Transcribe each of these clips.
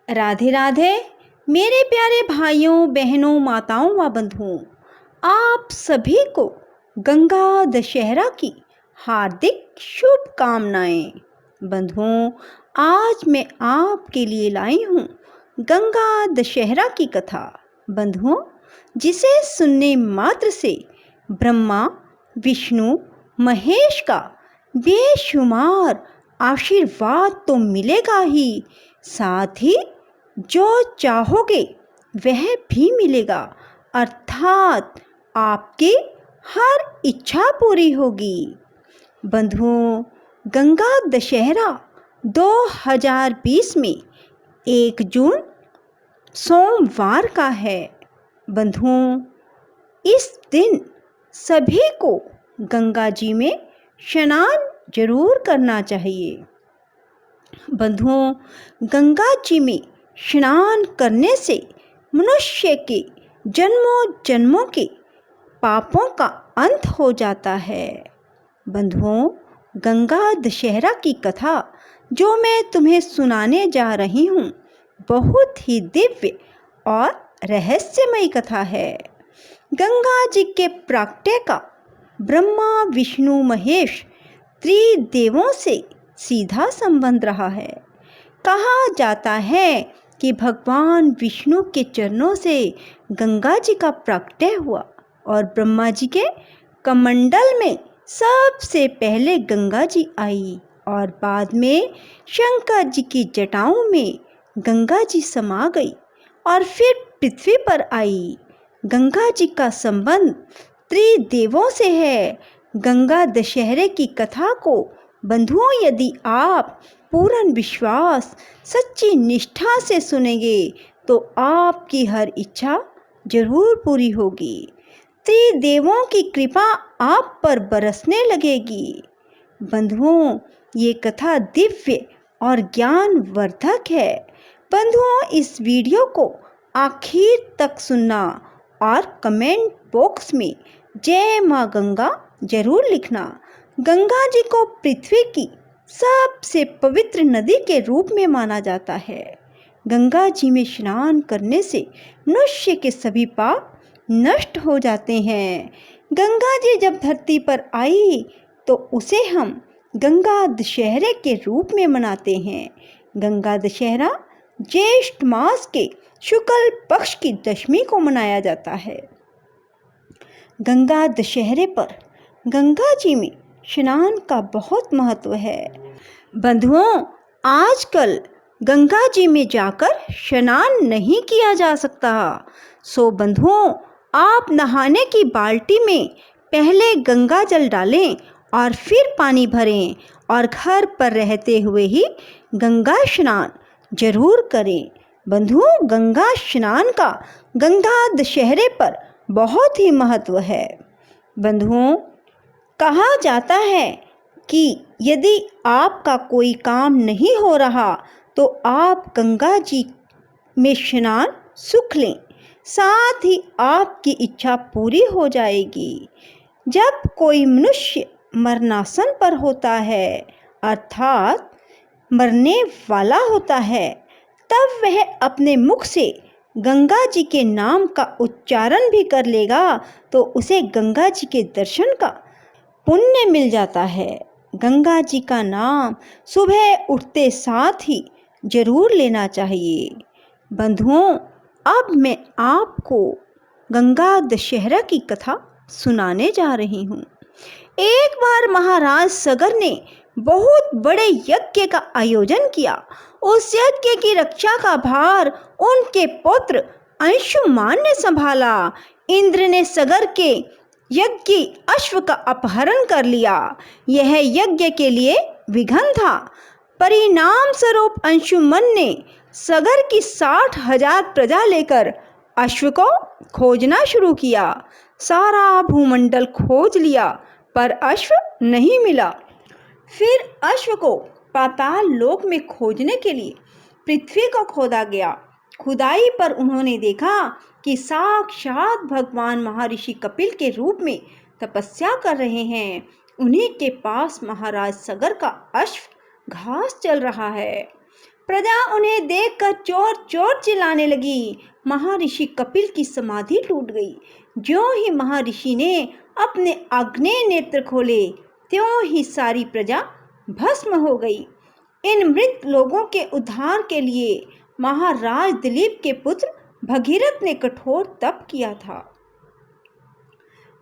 राधे राधे मेरे प्यारे भाइयों बहनों माताओं व बंधुओं, आप सभी को गंगा दशहरा की हार्दिक शुभकामनाएं। बंधुओं, आज मैं आपके लिए लाई हूँ गंगा दशहरा की कथा। बंधुओं, जिसे सुनने मात्र से ब्रह्मा विष्णु महेश का बेशुमार आशीर्वाद तो मिलेगा ही, साथ ही जो चाहोगे वह भी मिलेगा, अर्थात आपकी हर इच्छा पूरी होगी। बंधुओं, गंगा दशहरा 2020 में 1 जून सोमवार का है। बंधुओं, इस दिन सभी को गंगा जी में स्नान जरूर करना चाहिए। बंधुओं, गंगा जी में स्नान करने से मनुष्य के जन्मों जन्मों के पापों का अंत हो जाता है। बंधुओं, गंगा दशहरा की कथा जो मैं तुम्हें सुनाने जा रही हूँ बहुत ही दिव्य और रहस्यमयी कथा है। गंगा जी के प्राकट्य का ब्रह्मा विष्णु महेश त्रिदेवों से सीधा संबंध रहा है। कहा जाता है कि भगवान विष्णु के चरणों से गंगा जी का प्राकट्य हुआ और ब्रह्मा जी के कमंडल में सबसे पहले गंगा जी आई और बाद में शंकर जी की जटाओं में गंगा जी समा गई और फिर पृथ्वी पर आई। गंगा जी का संबंध त्रिदेवों से है। गंगा दशहरे की कथा को बंधुओं यदि आप पूर्ण विश्वास सच्ची निष्ठा से सुनेंगे तो आपकी हर इच्छा जरूर पूरी होगी। त्रिदेवों की कृपा आप पर बरसने लगेगी। बंधुओं, ये कथा दिव्य और ज्ञानवर्धक है। बंधुओं, इस वीडियो को आखिर तक सुनना और कमेंट बॉक्स में जय माँ गंगा जरूर लिखना। गंगा जी को पृथ्वी की सबसे पवित्र नदी के रूप में माना जाता है। गंगा जी में स्नान करने से मनुष्य के सभी पाप नष्ट हो जाते हैं। गंगा जी जब धरती पर आई तो उसे हम गंगा दशहरे के रूप में मनाते हैं। गंगा दशहरा ज्येष्ठ मास के शुक्ल पक्ष की दशमी को मनाया जाता है। गंगा दशहरे पर गंगा जी में स्नान का बहुत महत्व है। बंधुओं, आजकल गंगा जी में जाकर स्नान नहीं किया जा सकता। सो बंधुओं, आप नहाने की बाल्टी में पहले गंगा जल डालें और फिर पानी भरें और घर पर रहते हुए ही गंगा स्नान जरूर करें। बंधुओं, गंगा स्नान का गंगा दशहरे पर बहुत ही महत्व है। बंधुओं, कहा जाता है कि यदि आपका कोई काम नहीं हो रहा तो आप गंगा जी में स्नान सुख लें, साथ ही आपकी इच्छा पूरी हो जाएगी। जब कोई मनुष्य मरणासन पर होता है अर्थात मरने वाला होता है, तब वह अपने मुख से गंगा जी के नाम का उच्चारण भी कर लेगा तो उसे गंगा जी के दर्शन का पुण्य मिल जाता है। गंगा जी का नाम सुबह उठते साथ ही जरूर लेना चाहिए। बंधुओं, अब मैं आपको गंगा दशहरा की कथा सुनाने जा रही हूँ। एक बार महाराज सगर ने बहुत बड़े यज्ञ का आयोजन किया। उस यज्ञ की रक्षा का भार उनके पुत्र अंशुमान ने संभाला। इंद्र ने सगर के यज्ञ अश्व का अपहरण कर लिया। यह यज्ञ के लिए विघ्न था। परिणाम स्वरूप अंशुमन ने सगर की 60,000 प्रजा लेकर अश्व को खोजना शुरू किया। सारा भूमंडल खोज लिया पर अश्व नहीं मिला। फिर अश्व को पाताल लोक में खोजने के लिए पृथ्वी को खोदा गया। खुदाई पर उन्होंने देखा कि साक्षात भगवान महर्षि कपिल के रूप में तपस्या कर रहे हैं। उन्हीं के पास महाराज सगर का अश्व घास चल रहा है। प्रजा उन्हें देखकर चोर चोर चिल्लाने लगी। महर्षि कपिल की समाधि टूट गई। ज्यों ही महर्षि ने अपने आग्नेय नेत्र खोले, त्यों ही सारी प्रजा भस्म हो गई। इन मृत लोगों के उद्धार के लिए महाराज दिलीप के पुत्र भगीरथ ने कठोर तप किया था।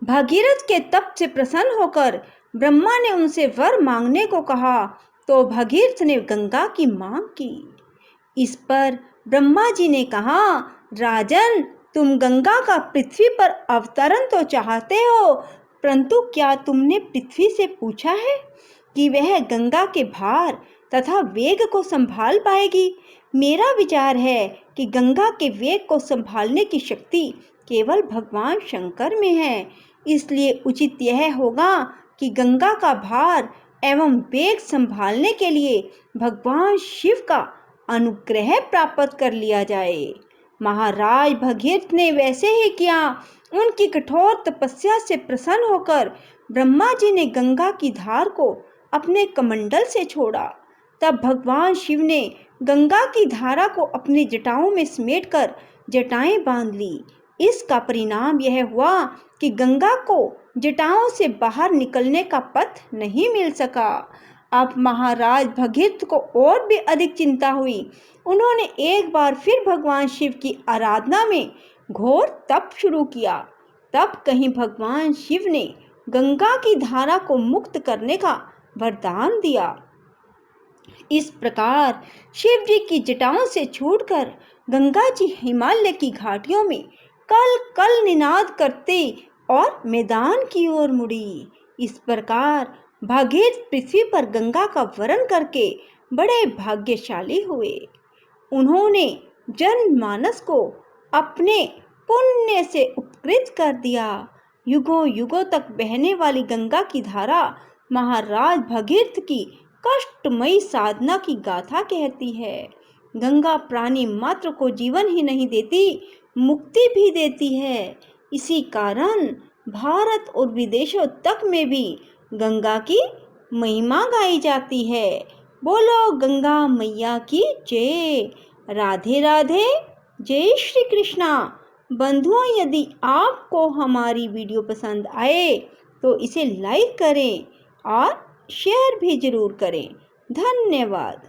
भगीरथ के तप से प्रसन्न होकर ब्रह्मा ने उनसे वर मांगने को कहा, तो भगीरथ ने गंगा की मांग की। इस पर ब्रह्मा जी ने कहा, राजन, तुम गंगा का पृथ्वी पर अवतरण तो चाहते हो, परंतु क्या तुमने पृथ्वी से पूछा है कि वह गंगा के भार तथा वेग को संभाल पाएगी? मेरा विचार है कि गंगा के वेग को संभालने की शक्ति केवल भगवान शंकर में है। इसलिए उचित यह होगा कि गंगा का भार एवं वेग संभालने के लिए भगवान शिव का अनुग्रह प्राप्त कर लिया जाए। महाराज भगीरथ ने वैसे ही किया। उनकी कठोर तपस्या से प्रसन्न होकर ब्रह्मा जी ने गंगा की धार को अपने कमंडल से छोड़ा। तब भगवान शिव ने गंगा की धारा को अपनी जटाओं में समेटकर जटाएं बांध ली। इसका परिणाम यह हुआ कि गंगा को जटाओं से बाहर निकलने का पथ नहीं मिल सका। अब महाराज भगीरथ को और भी अधिक चिंता हुई। उन्होंने एक बार फिर भगवान शिव की आराधना में घोर तप शुरू किया। तब कहीं भगवान शिव ने गंगा की धारा को मुक्त करने का वरदान दिया। इस प्रकार शिव जी की जटाओं से छूटकर गंगा जी हिमालय की घाटियों में कल कल निनाद करते और मैदान की ओर मुड़ी। इस प्रकार भागीरथ पृथ्वी पर गंगा का वरण करके बड़े भाग्यशाली हुए। उन्होंने जनमानस को अपने पुण्य से उपकृत कर दिया। युगों युगों तक बहने वाली गंगा की धारा महाराज भगीरथ की कष्टमयी साधना की गाथा कहती है। गंगा प्राणी मात्र को जीवन ही नहीं देती, मुक्ति भी देती है। इसी कारण भारत और विदेशों तक में भी गंगा की महिमा गाई जाती है। बोलो गंगा मैया की जय। राधे राधे, जय श्री कृष्णा। बंधुओं, यदि आपको हमारी वीडियो पसंद आए तो इसे लाइक करें और शेयर भी जरूर करें। धन्यवाद।